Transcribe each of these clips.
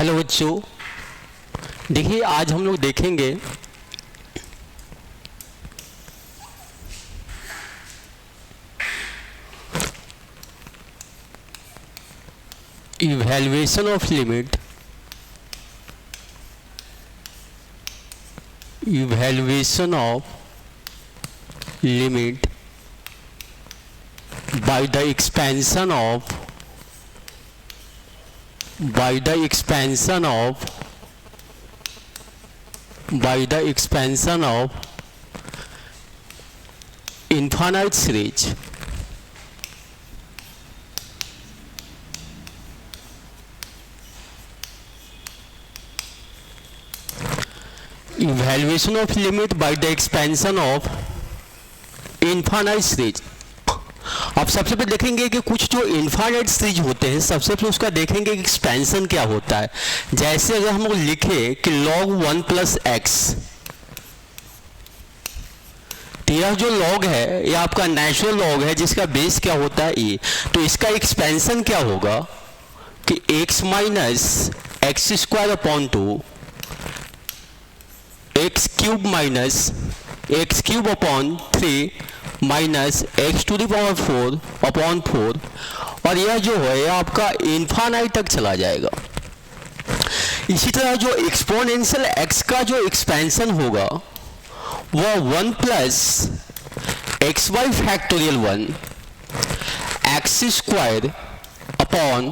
Hello बच्चों, देखिए आज हम लोग देखेंगे evaluation of limit by the expansion of infinite series. Evaluation of limit by the expansion of infinite series. अब सबसे पहले देखेंगे कि कुछ जो इनफाइनाइट सीरीज होते हैं, सबसे पहले उसका देखेंगे कि एक्सपेंशन क्या होता है। जैसे अगर हम लोग लिखे कि log 1 प्लस एक्स, तो यह जो log है यह आपका नेचुरल log है जिसका बेस क्या होता है e, तो इसका एक्सपेंशन क्या होगा कि x minus x square upon 2 x cube minus x cube upon 3 minus x to the power 4 upon 4, और यह जो है आपका इन्फानाइट तक चला जाएगा। इसी तरह जो एक्सपोनेंशियल एक्स का जो एक्सपेंशन होगा वह 1 plus x y factorial 1 x square upon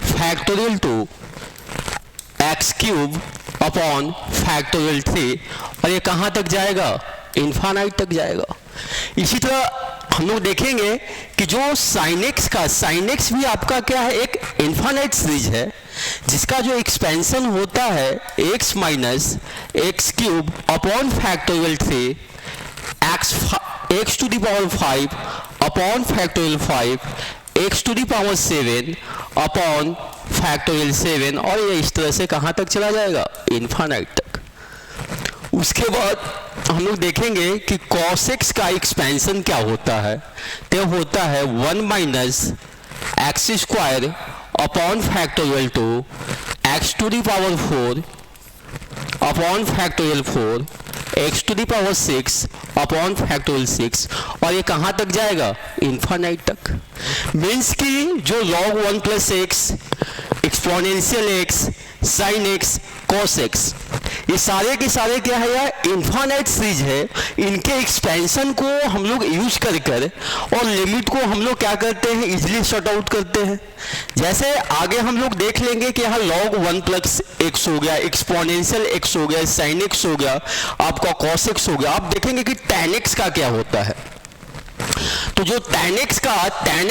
factorial 2 x cube upon factorial 3, और ये कहाँ तक जाएगा? इन्फानाइट तक जाएगा। इसी तरह हम लोग देखेंगे कि जो साइन एक्स भी आपका क्या है, एक इन्फानाइट सीरीज है जिसका जो एक्सपेंशन होता है x minus x cube upon factorial 3 x to the power 5 upon factorial 5 x to the power 7 upon factorial 7, और ये इस तरह से कहाँ तक चला जाएगा? इन्फानाइट तक। उसके बाद हम लोग देखेंगे कि cos x का एक्सपेंशन क्या होता है, तो होता है 1 minus x square upon factorial 2 x to the power 4 upon factorial 4 x to the power 6 upon factorial 6, और ये कहाँ तक जाएगा? इन्फानाइट तक। मीन्स कि जो log 1 plus x, exponential x, sine x, cos x, ये सारे के सारे क्या है? यार इन्फानाइट सीरीज है। इनके एक्सपेंशन को हम लोग यूज कर और लिमिट को हम लोग क्या करते हैं? इजीली शॉर्ट आउट करते हैं। जैसे आगे हम लोग देख लेंगे कि यहाँ log 1 प्लस एक्स हो गया, एक्सपोनेंशियल एक्स हो गया, साइन एक्स हो गया, आपका cos x हो गया। आप देखेंगे कि tan x का क्या होता है। तो जो tan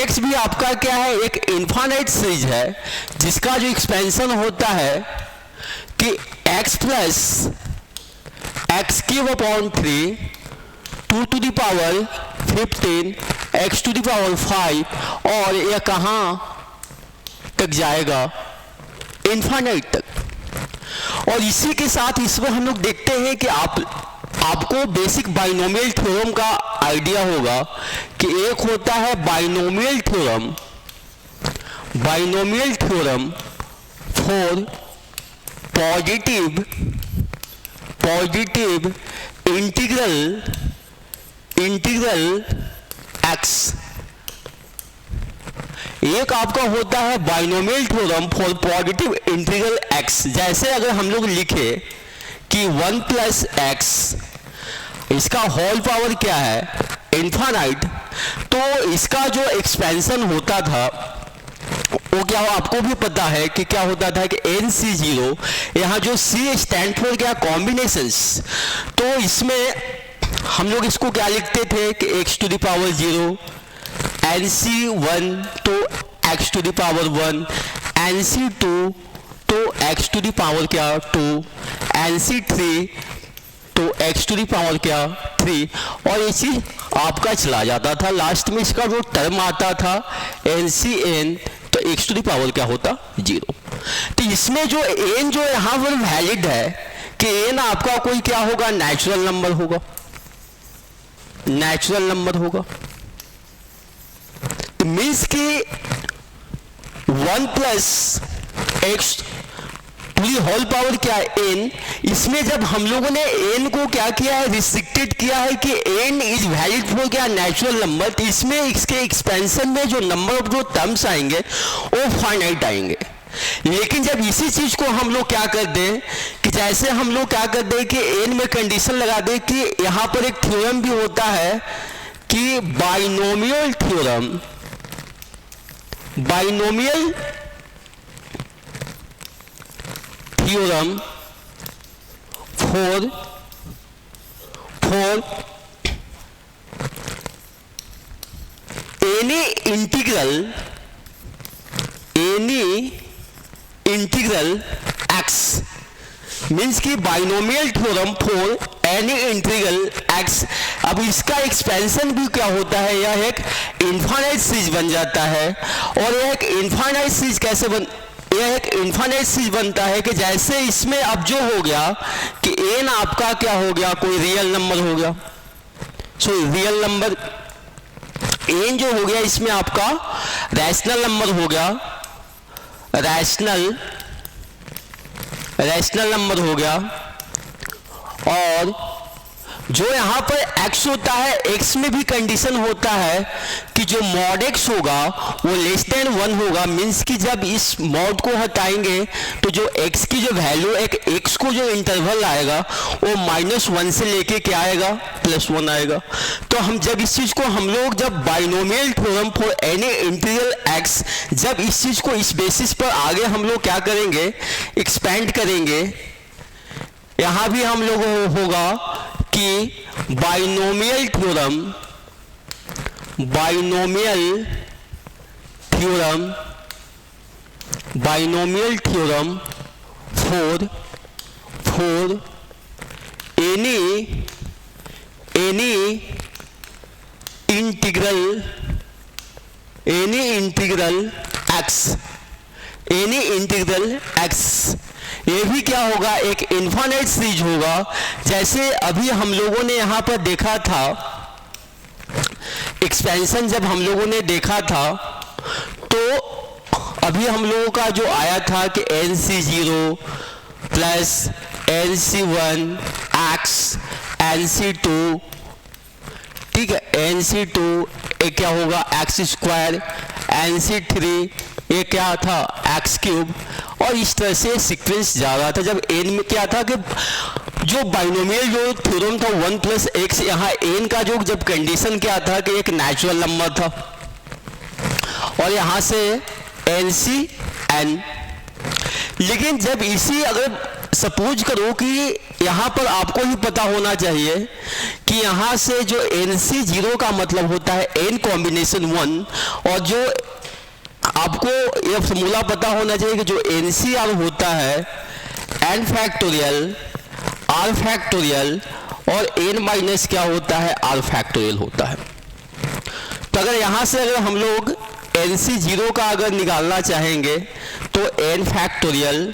x भी आपका क्या है? एक इन्फानाइट सीरीज है जिसका जो एक्सपेंशन होता है कि x plus x cube upon 3 2 to the power 15 x to the power 5, और यह कहाँ तक जाएगा? इन्फानाइट तक। और इसी के साथ इसमें हम लोग देखते हैं कि आपको बेसिक बाइनोमियल थ्योरम का आइडिया होगा कि एक होता है binomial theorem for positive integral x. एक आपका होता है binomial theorem for positive integral x. जैसे अगर हम लोग लिखे कि 1 प्लस एक्स, इसका होल पावर क्या है? इन्फानाइट, तो इसका जो एक्सपेंशन होता था वो क्या हो? आपको भी पता है कि क्या होता था कि NC0, यहाँ जो C स्टैंड फॉर क्या? कॉम्बिनेशंस। तो इसमें हम लोग इसको क्या लिखते थे कि x to the power 0, NC1 तो x to the power 1, NC2 तो x टू द पावर क्या? 2, NC3 तो x टू द पावर क्या? 3, और इसी आपका चला जाता था। लास्ट में इसका जो टर्म आता था NCN, तो x टू द पावर क्या होता? 0। तो इसमें जो n जो यहाँ पर वैलिड है कि n आपका कोई क्या होगा? नेचुरल नंबर होगा। तो मीन्स कि 1 प्लस एक्स पूरी होल पावर क्या है n, इसमें जब हम लोगों ने n को क्या किया है, रिस्ट्रिक्टेड किया है कि n इज वैलिड फॉर क्या, नेचुरल नंबर, तो इसमें इसके एक्सपेंशन में जो नंबर ऑफ जो टर्म्स आएंगे वो फाइनाइट आएंगे। लेकिन जब इसी चीज को हम लोग क्या कर दें कि जैसे हम लोग क्या कर दें कि n में कंडीशन लगा दें कि यहां पर एक थ्योरम भी होता है कि binomial theorem, binomial theorem for any integral x, means की binomial theorem for any integral x। अब इसका एक्सपेंशन भी क्या होता है, यह एक इनफाइनाइट सीरीज बन जाता है। और यह एक इनफाइनाइट सीरीज कैसे यह एक इनफाइनाइट सीरीज बनता है कि जैसे इसमें अब जो हो गया कि n आपका क्या हो गया, कोई रियल नंबर हो गया, रियल नंबर n जो हो गया इसमें आपका रैशनल नंबर हो गया, रैशनल नंबर हो गया। और जो यहां पर x होता है, x में भी कंडीशन होता है कि जो मॉड x होगा वो लेस देन 1 होगा, मीन्स कि जब इस मॉड को हटाएंगे तो जो x की जो वैल्यू, एक x को जो इंटरवल आएगा वो -1 से लेके क्या आएगा, +1 आएगा। तो हम जब इस चीज को हम लोग जब binomial theorem for any integral x, जब इस चीज को इस बेसिस पर आगे हम लोग क्या करेंगे, एक्सपेंड करेंगे, यहां भी हम लोग होगा कि binomial theorem for any integral x, ये भी क्या होगा, एक इनफाइनाइट सीरीज होगा। जैसे अभी हम लोगों ने यहां पर देखा था एक्सपेंशन, जब हम लोगों ने देखा था तो अभी हम लोगों का जो आया था कि nc0 plus nc1 x nc2, ठीक है, nc2 एक क्या होगा x² nc3 ये क्या था x³, और इस तरह से सीक्वेंस जा रहा था। जब n में क्या था कि जो बाइनोमियल जो थ्योरम था 1 + x, यहाँ n का जो जब कंडीशन क्या था कि एक नेचुरल नंबर था, और यहाँ से nc(n). लेकिन जब इसी अगर सपोज करो कि यहाँ पर आपको ही पता होना चाहिए कि यहाँ से जो nc0 का मतलब होता है n कॉम्बिनेशन 1, और जो आपको यह फॉर्मूला पता होना चाहिए कि जो NCR होता है n फैक्टोरियल r फैक्टोरियल और n माइनस क्या होता है, r फैक्टोरियल होता है। तो अगर यहाँ से अगर हम लोग NC0 का अगर निकालना चाहेंगे तो n फैक्टोरियल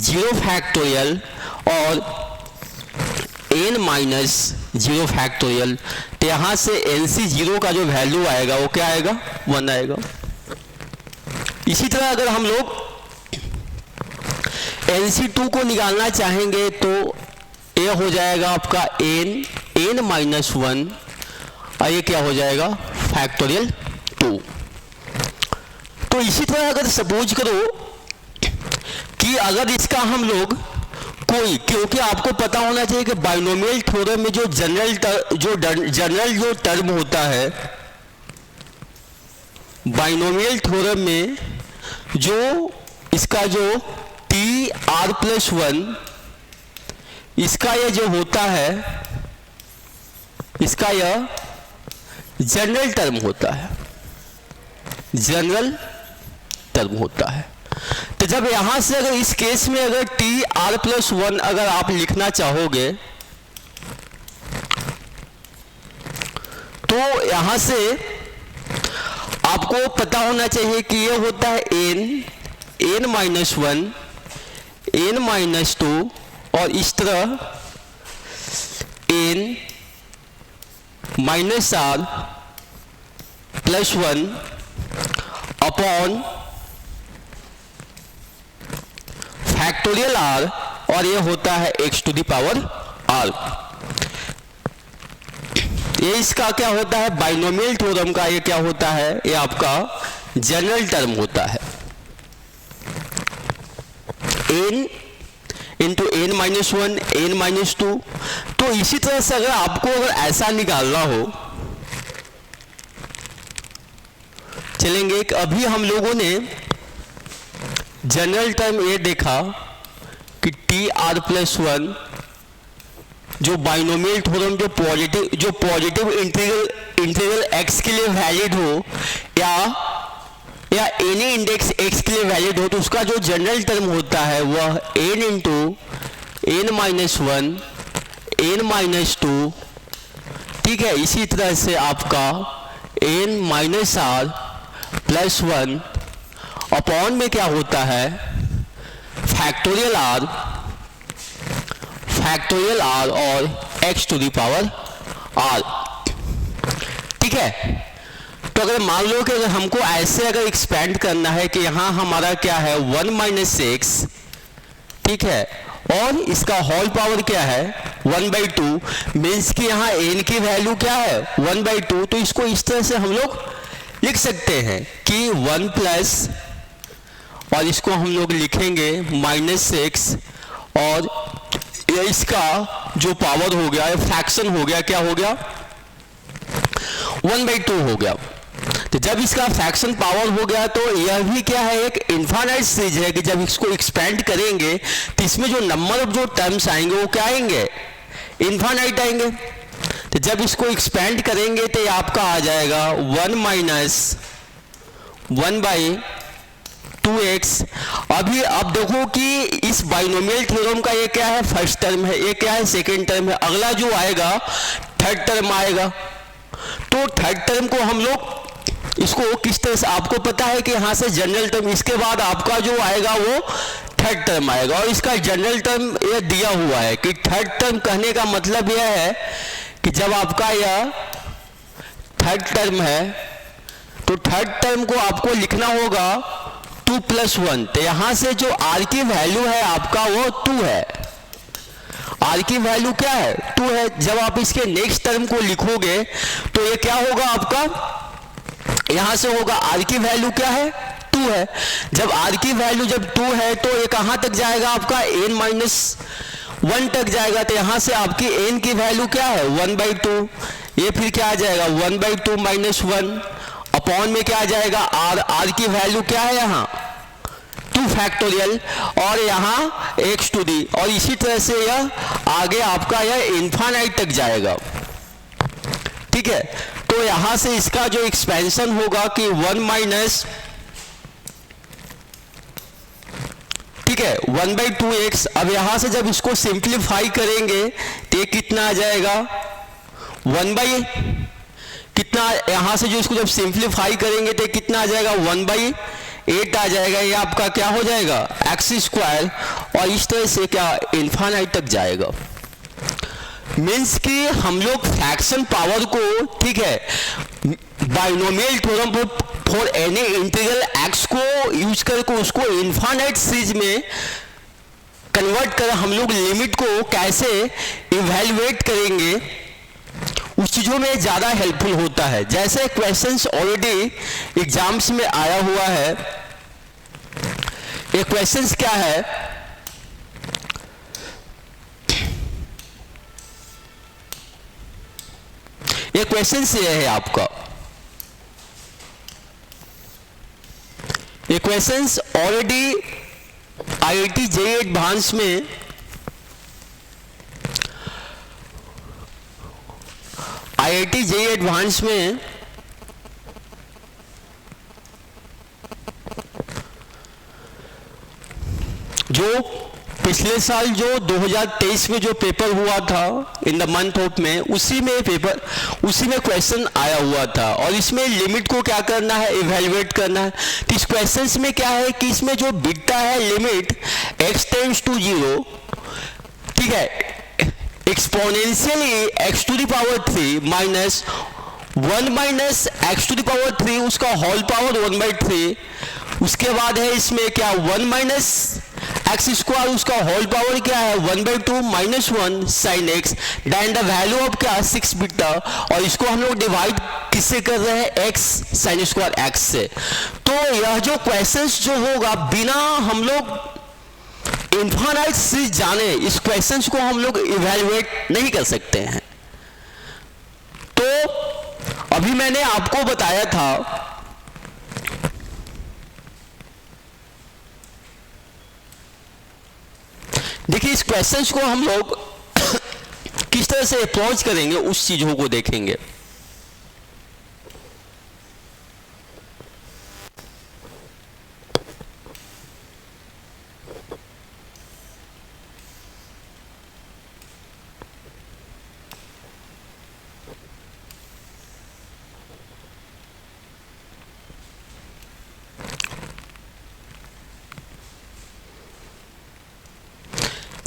0 फैक्टोरियल और n माइनस 0 फैक्टोरियल, तो यहाँ से NC0 का जो वैल्यू आएगा वो क्या आएगा, 1 आएगा। इसी तरह अगर हम लोग NC2 को निकालना चाहेंगे तो ये हो जाएगा आपका n माइनस 1, और ये क्या हो जाएगा, फैक्टोरियल 2। तो इसी तरह अगर सपोज करो कि अगर इसका हम लोग कोई, क्योंकि आपको पता होना चाहिए कि बाइनोमियल थ्योरम में जो जनरल जो टर्म होता है, बाइनोमियल थ्योरम में जो इसका जो tr+1 इसका यह जो होता है, इसका यह जनरल टर्म होता है, जनरल टर्म होता है। तो जब यहां से अगर इस केस में अगर tr+1 अगर आप लिखना चाहोगे तो यहां से आपको पता होना चाहिए कि यह होता है n माइनस 1 n माइनस 2 और इस तरह n minus r plus 1 upon factorial r और ये होता है x to the power r। ये इसका क्या होता है, बाइनोमियल थ्योरम का ये क्या होता है, ये आपका जनरल टर्म होता है, n into n minus one n minus two. तो इसी तरह से अगर आपको ऐसा निकालना हो, चलेंगे कि अभी हम लोगों ने जनरल टर्म ये देखा कि टी आर प्लस वन जो बाइनोमियल थ्योरम जो पॉजिटिव इंटीग्रल एक्स के लिए वैलिड हो या एनी इंडेक्स एक्स के लिए वैलिड हो, तो उसका जो जनरल टर्म होता है वह n into n minus one n minus two, ठीक है। इसी तरह से आपका n minus r plus one upon में क्या होता है फैक्टोरियल आर और x to the power r, ठीक है। तो अगर मान लो कि अगर हमको ऐसे अगर एक्सपेंड करना है कि यहाँ हमारा क्या है 1 माइनस एक्स, ठीक है, और इसका होल पावर क्या है 1/2, मीन्स कि यहाँ n की वैल्यू क्या है 1/2। तो इसको इस तरह से हम लोग लिख सकते हैं कि 1 प्लस, और इसको हम लोग लिखेंगे माइनस एक्स, और ये इसका जो पावर हो गया, फ्रैक्शन हो गया, क्या हो गया 1/2 हो गया। तो जब इसका फ्रैक्शन पावर हो गया तो यह भी क्या है, एक इनफाइनाइट सीरीज है कि जब इसको एक्सपेंड करेंगे तो इसमें जो नंबर ऑफ जो टर्म्स आएंगे वो क्या आएंगे, इनफाइनाइट आएंगे। तो जब इसको एक्सपेंड करेंगे तो ये आपका आ जाएगा 1 माइनस 1/2x। अभी अब देखो कि इस बाइनोमियल थ्योरम का ये क्या है, फर्स्ट टर्म है, ये क्या है, सेकेंड टर्म है, अगला जो आएगा थर्ड टर्म आएगा। तो थर्ड टर्म को हम लोग इसको किस तरह से, आपको पता है कि यहाँ से जनरल टर्म, इसके बाद आपका जो आएगा वो थर्ड टर्म आएगा, और इसका जनरल टर्म ये दिया हुआ है कि थर्ड टर्म कहने का मतलब यह है कि जब आपका यह थर्ड टर्म है तो थर्ड टर्म को आपको लिखना होगा 2 + 1। तो यहाँ से जो r की वैल्यू है आपका वो 2 है, r की वैल्यू क्या है 2 है। जब आप इसके नेक्स्ट टर्म को लिखोगे तो ये क्या होगा आपका, यहां से होगा r की वैल्यू क्या है 2 है। जब r की वैल्यू जब 2 है तो ये कहां तक जाएगा आपका n-1 तक जाएगा। तो यहां से आपकी n की वैल्यू क्या है 1/2, ये फिर क्या आ जाएगा 1/2 - 1 अपॉन में क्या आ जाएगा r की वैल्यू क्या है यहाँ 2 फैक्टोरियल, और यहाँ x टू दी, और इसी तरह से यह आगे आपका यह इनफाइनाइट तक जाएगा, ठीक है। तो यहां से इसका जो एक्सपेंशन होगा कि 1 माइनस, ठीक है, 1/2x। अब यहां से जब इसको सिंप्लीफाई करेंगे तो ये कितना आ जाएगा 1/कितना, यहां से जो इसको जब सिंप्लीफाई करेंगे तो कितना आ जाएगा 1/8 आ जाएगा। ये आपका क्या हो जाएगा x², और इस तरह से क्या इनफाइनाइट तक जाएगा। मीन्स कि हम लोग फ्रैक्शन पावर को, ठीक है, binomial theorem for any integral x को यूज करके उसको इनफाइनाइट सीरीज में कन्वर्ट कर हम लोग लिमिट को कैसे इवैल्यूएट करेंगे, उस चीजों में ज़्यादा हेल्पफुल होता है। जैसे क्वेश्चंस ऑलरेडी एग्जाम्स में आया हुआ है, ये क्वेश्चंस क्या है, ये क्वेश्चन ये है आपका, ये questions already IIT JEE advance में जो पिछले साल जो 2023 में जो पेपर हुआ था इन द मंथ ऑफ में, उसी में क्वेश्चन आया हुआ था, और इसमें लिमिट को क्या करना है, इवैल्यूएट करना है। तो इस क्वेश्चंस में क्या है कि इसमें जो बीटा है लिमिट x टेंड्स टू 0, ठीक है, exponentially x to the power 3 minus 1 minus x to the power 3 उसका होल पावर 1/3। उसके बाद है इसमें क्या 1 माइनस एक्स स्क्वायर उसका होल पावर क्या है 1/2 minus 1 sine x, then the value of क्या 6 बीटा, और इसको हम लोग डिवाइड किससे कर रहे हैं एक्स साइन स्क्वायर एक्स से। तो यह जो क्वेश्चंस जो होगा बिना हम लोग इनफाइनाइट सीरीज जाने इस क्वेश्चंस को हम लोग इवैल्यूएट नहीं कर सकते हैं। तो अभी मैंने आपको बताया था देखिए इस क्वेश्चंस को हम लोग किस तरह से अप्रोच करेंगे उस चीजों को देखेंगे।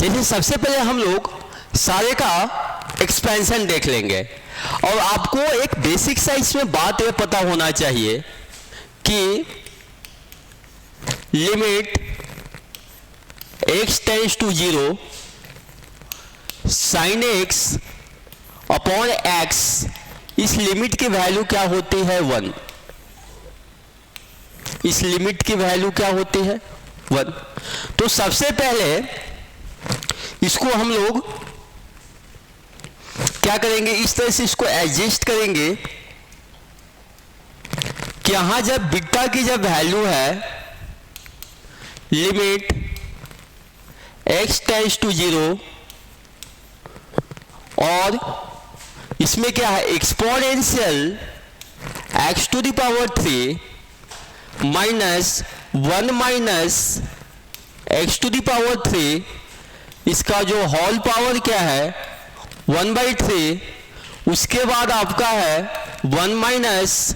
जैसे सबसे पहले हम लोग सारे का एक्सपेंशन देख लेंगे, और आपको एक बेसिक सा इसमें बात यह पता होना चाहिए कि limit x tends to 0 sine x upon x, इस लिमिट की वैल्यू क्या होती है 1। इस लिमिट की वैल्यू क्या होती है 1। तो सबसे पहले इसको हम लोग क्या करेंगे, इस तरह से इसको एडजस्ट करेंगे कि यहां जब बीटा की जब वैल्यू है लिमिट x टेंड्स टू 0, और इसमें क्या है exponential x to the power 3 minus 1 minus x to the power 3, इसका जो होल पावर क्या है 1/3, उसके बाद आपका है 1 minus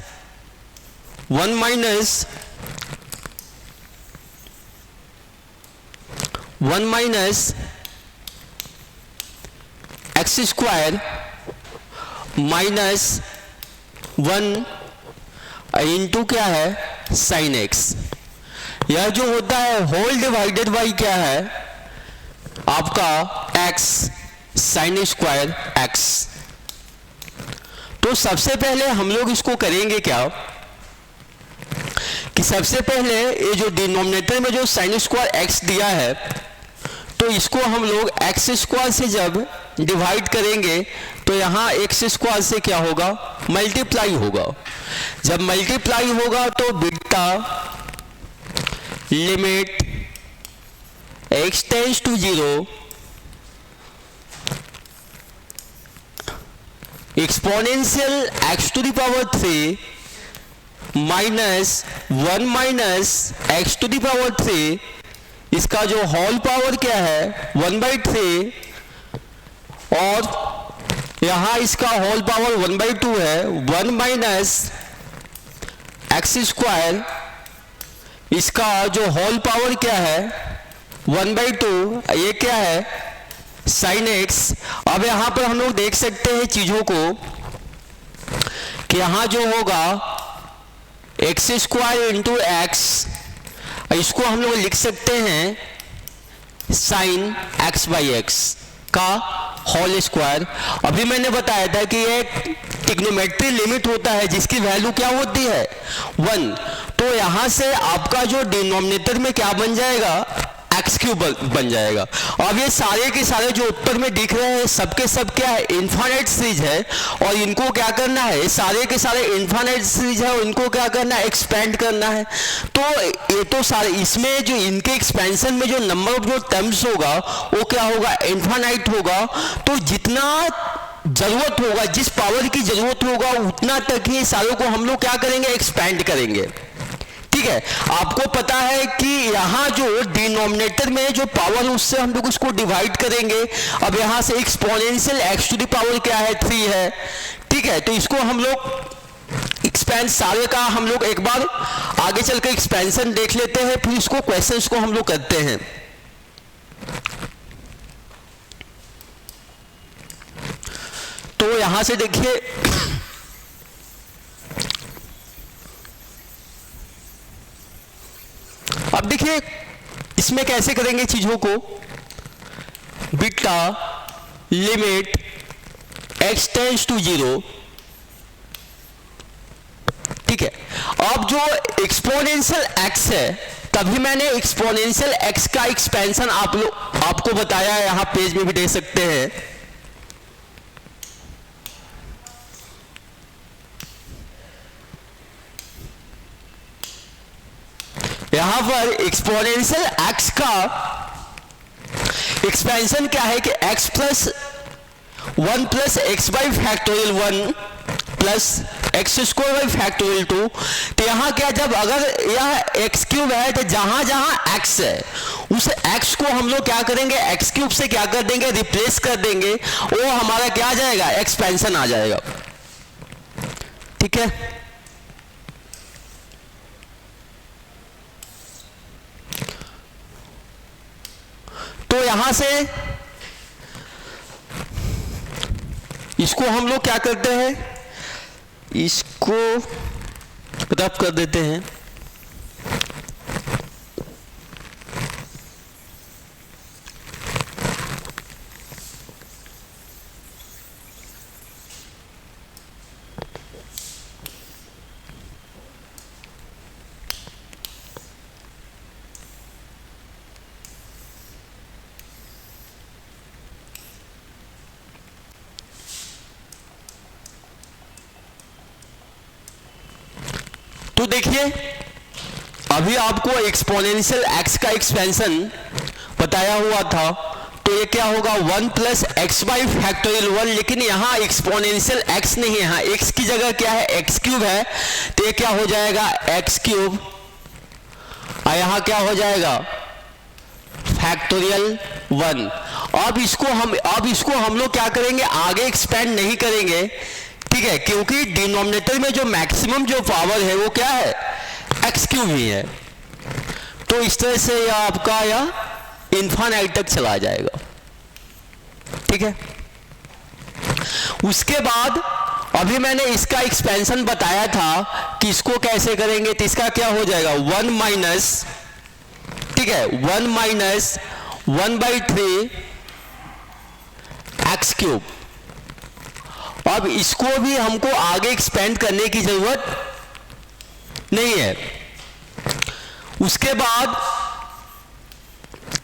x square minus 1 into क्या है साइन एक्स। यह जो होता है होल डिवाइडेड बाई क्या है आपका x साइन स्क्वायर x। तो सबसे पहले हम लोग इसको करेंगे क्या कि सबसे पहले ये जो डिनोमिनेटर में जो साइन स्क्वायर x दिया है, तो इसको हम लोग x स्क्वायर से जब डिवाइड करेंगे तो यहां x स्क्वायर से क्या होगा मल्टीप्लाई होगा। जब मल्टीप्लाई होगा तो beta limit x tends to 0 exponential x to the power 3 minus 1 minus x to the power 3, इसका जो होल पावर क्या है 1/3, और यहां इसका होल पावर 1/2 है 1 माइनस एक्स स्क्वायर, इसका जो होल पावर क्या है 1/2, ये क्या है साइन एक्स। अब यहां पर हम लोग देख सकते हैं चीजों को कि यहां जो होगा एक्स स्क्वायर इंटू एक्स, इसको हम लोग लिख सकते हैं साइन x बाई एक्स का होल स्क्वायर। अभी मैंने बताया था कि ये ट्रिग्नोमेट्री लिमिट होता है जिसकी वैल्यू क्या होती है 1। तो यहां से आपका जो डिनोमिनेटर में क्या बन जाएगा x³ बन जाएगा। अब ये सारे के सारे जो ऊपर में दिख रहे हैं सबके सब क्या है इनफाइनाइट सीरीज है, और इनको क्या करना है सारे के सारे इनफाइनाइट सीरीज है और इनको क्या करना है एक्सपेंड करना है। तो ये तो सारे इसमें जो इनके एक्सपेंशन में जो नंबर ऑफ जो टर्म्स होगा वो क्या होगा इनफाइनाइट होगा। तो जितना जरूरत होगा जिस पावर की जरूरत होगा उतना तक ही सारों को हम लोग क्या करेंगे एक्सपेंड करेंगे। ठीक है, आपको पता है कि यहां जो डिनोमिनेटर में जो पावर उससे हम लोग उसको डिवाइड करेंगे। अब यहां से exponential x to the power क्या है 3 है। ठीक है, तो इसको हम लोग एक्सपेंड सारे का हम लोग एक बार आगे चलकर एक्सपेंशन देख लेते हैं, फिर इसको क्वेश्चंस को हम लोग करते हैं। तो यहां से देखिए अब देखिए इसमें कैसे करेंगे चीजों को, beta limit x tends to 0, ठीक है। अब जो एक्सपोनेंशियल x है, तभी मैंने एक्सपोनेंशियल x का एक्सपेंशन आपको बताया, यहां पेज में भी देख सकते हैं। यहां पर एक्सपोनेंशियल x का एक्सपेंशन क्या है कि x plus 1 plus x by factorial 1 plus x square by factorial 2। तो यहां क्या, जब अगर यह एक्स क्यूब है तो जहां जहां एक्स है उस एक्स को हम लोग क्या करेंगे, एक्स क्यूब से क्या कर देंगे, रिप्लेस कर देंगे, वो हमारा क्या आ जाएगा, एक्सपेंशन आ जाएगा, ठीक है। तो यहां से इसको हम लोग क्या करते हैं, इसको रब कर देते हैं। तो देखिए अभी आपको एक्सपोनेंशियल x का एक्सपेंशन बताया हुआ था, तो ये क्या होगा 1 प्लस एक्स बाई फैक्टोरियल 1, लेकिन यहाँ एक्सपोनेंशियल x नहीं है, यहाँ x की जगह क्या है, एक्स क्यूब है, तो ये क्या हो जाएगा एक्स क्यूब, और यहाँ क्या हो जाएगा फैक्टोरियल 1। अब इसको हम लोग क्या करेंगे, आगे एक्सपेंड नहीं करेंगे, ठीक है, क्योंकि डिनोमिनेटर में जो मैक्सिमम जो पावर है वो क्या है, एक्स क्यूब ही है। तो इस तरह से यह आपका यह इन्फिनिटी तक चला जाएगा, ठीक है। उसके बाद अभी मैंने इसका एक्सपेंशन बताया था कि इसको कैसे करेंगे, तो इसका क्या हो जाएगा 1 माइनस, ठीक है, 1 माइनस 1/3 एक्स क्यूब। अब इसको भी हमको आगे एक्सपेंड करने की जरूरत नहीं है। उसके बाद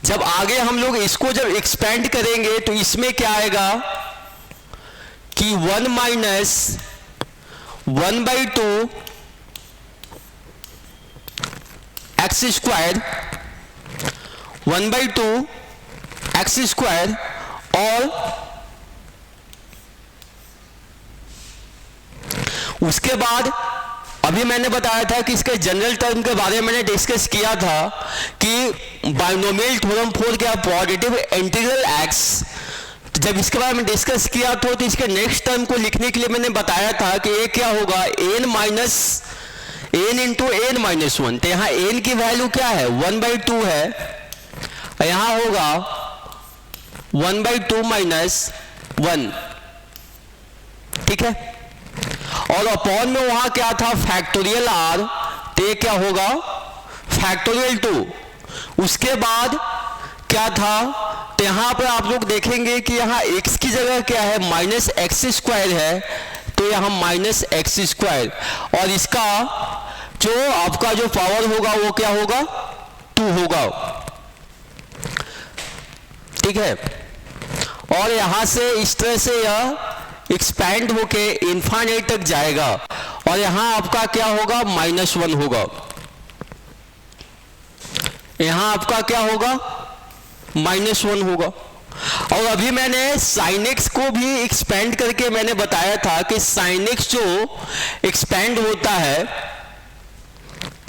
जब आगे हम लोग इसको जब एक्सपेंड करेंगे तो इसमें क्या आएगा कि 1 minus 1/2 x square, 1/2 x square, और उसके बाद अभी मैंने बताया था कि इसके जनरल टर्म के बारे में मैंने डिस्कस किया था कि बाइनोमियल थ्योरम फॉर क्या पॉजिटिव इंटीग्रल एक्स। जब इसके बारे में डिस्कस किया था तो इसके नेक्स्ट टर्म को लिखने के लिए मैंने बताया था कि ये क्या होगा n minus n into n minus 1। तो यहाँ n की वैल्यू क्या है 1/2 है, और यहाँ होगा 1/2 माइनस 1, ठीक है। और अपॉन में वहां क्या था फैक्टोरियल r, तो ये क्या होगा फैक्टोरियल 2। उसके बाद क्या था, तो यहां पर आप लोग देखेंगे कि यहां x की जगह क्या है माइनस एक्स स्क्वायर है, तो यहां माइनस एक्स स्क्वायर, और इसका जो आपका जो पावर होगा वो क्या होगा 2 होगा, ठीक है। और यहां से इस तरह से यह एक्सपैंड होके इन्फिनिटी तक जाएगा, और यहां आपका क्या होगा -1 होगा, यहां आपका क्या होगा -1 होगा। और अभी मैंने sin x को भी एक्सपेंड करके मैंने बताया था कि sin x जो एक्सपेंड होता है,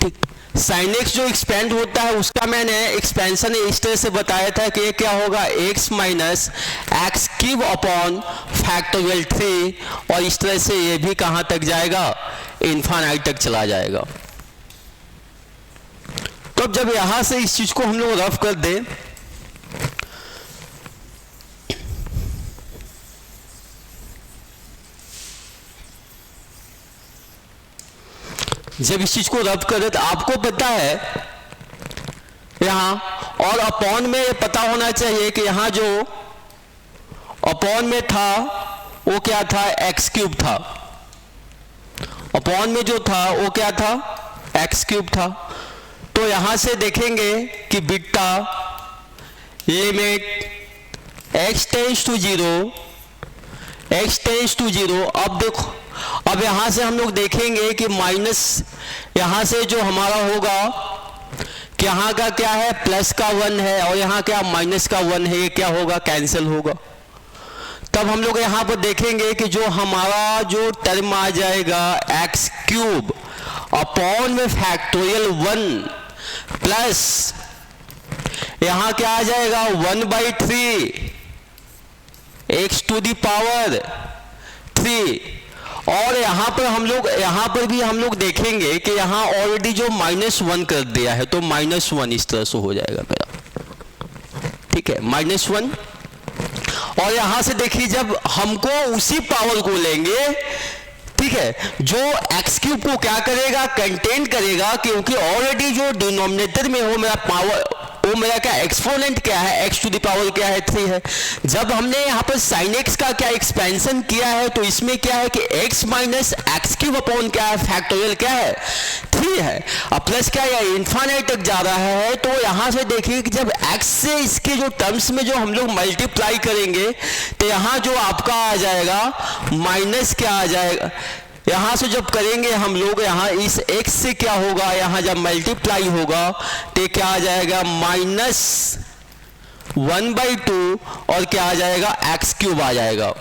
ठीक, sin x जो एक्सपेंड होता है उसका मैंने एक्सपेंशन इस तरह से बताया था कि ये क्या होगा x minus x cube upon factorial 3, और इस तरह से ये भी कहां तक जाएगा इन्फिनिटी तक चला जाएगा। तो जब यहां से इस चीज को हम लोग रफ कर दें, जब इस चीज को रब करें तो आपको पता है यहां और अपॉन में ये पता होना चाहिए कि यहाँ जो अपॉन में था वो क्या था, एक्स क्यूब था। अपॉन में जो था वो क्या था, एक्स क्यूब था। तो यहां से देखेंगे कि beta limit x tends to zero, x tends to zero. अब देखो, अब यहां से हम लोग देखेंगे कि माइनस यहां से जो हमारा होगा कि यहाँ का क्या है, प्लस का 1 है और यहाँ क्या माइनस का 1 है, ये क्या होगा, कैंसिल होगा। तब हम लोग यहाँ पर देखेंगे कि जो हमारा जो टर्म आ जाएगा एक्स क्यूब अपॉन में फैक्टोरियल 1 प्लस यहाँ क्या आ जाएगा 1/3 एक्स टू द पावर 3। और यहाँ पर हम लोग, यहाँ पर भी हम लोग देखेंगे कि यहाँ ऑलरेडी जो -1 कर दिया है, तो -1 इस तरह से हो जाएगा मेरा, ठीक है, -1। और यहां से देखिए जब हमको उसी पावर को लेंगे, ठीक है, जो एक्स क्यूब को क्या करेगा, कंटेन करेगा, क्योंकि ऑलरेडी जो डिनोमिनेटर में हो मेरा पावर, वो मेरा क्या एक्सपोनेंट क्या है, x टू द पावर क्या है 3 है। जब हमने यहाँ पर sin x का क्या एक्सपेंशन किया है, तो इसमें क्या है कि x minus x cube upon क्या है, फैक्टोरियल क्या है 3 है। अब प्लस क्या है, इन्फाइनाइट तक जा रहा है। तो यहाँ से देखिए कि जब x से इसके जो टर्म्स में जो हम लोग मल्टीप्लाई करेंगे, तो यहाँ जो आपका आ जाएगा माइनस क्या आ जाएगा, यहां से जब करेंगे हम लोग, यहाँ इस x से क्या होगा, यहाँ जब मल्टीप्लाई होगा तो क्या आ जाएगा -1/2 और क्या आ जाएगा एक्स क्यूब आ जाएगा,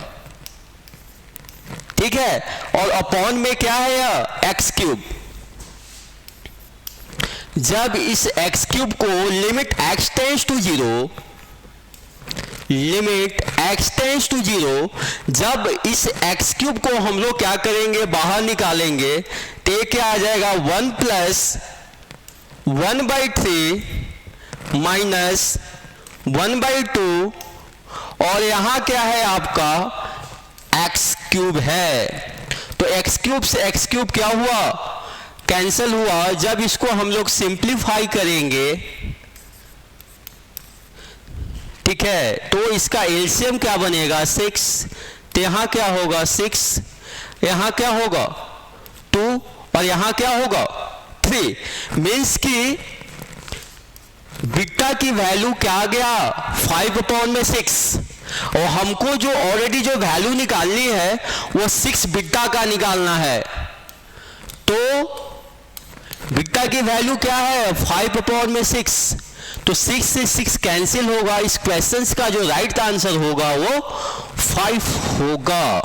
ठीक है। और अपॉन में क्या है यह एक्स क्यूब। जब इस एक्स क्यूब को limit x tends to zero, limit x tends to zero, जब इस x क्यूब को हम लोग क्या करेंगे, बाहर निकालेंगे, तो क्या आ जाएगा 1 + 1/3 माइनस 1/2 और यहां क्या है आपका x क्यूब है। तो x क्यूब से x क्यूब क्या हुआ, कैंसिल हुआ। जब इसको हम लोग सिंप्लीफाई करेंगे, ठीक है, तो इसका एलसीएम क्या बनेगा 6, तो यहां क्या होगा 6, यहां क्या होगा 2 और यहां क्या होगा 3। मीन्स कि बीटा की वैल्यू क्या आ गया 5/6 और हमको जो ऑलरेडी जो वैल्यू निकालनी है वो 6 बीटा का निकालना है। तो बीटा की वैल्यू क्या है 5/6, तो 6 से 6 कैंसिल होगा। इस क्वेश्चन का जो राइट आंसर होगा वो 5 होगा।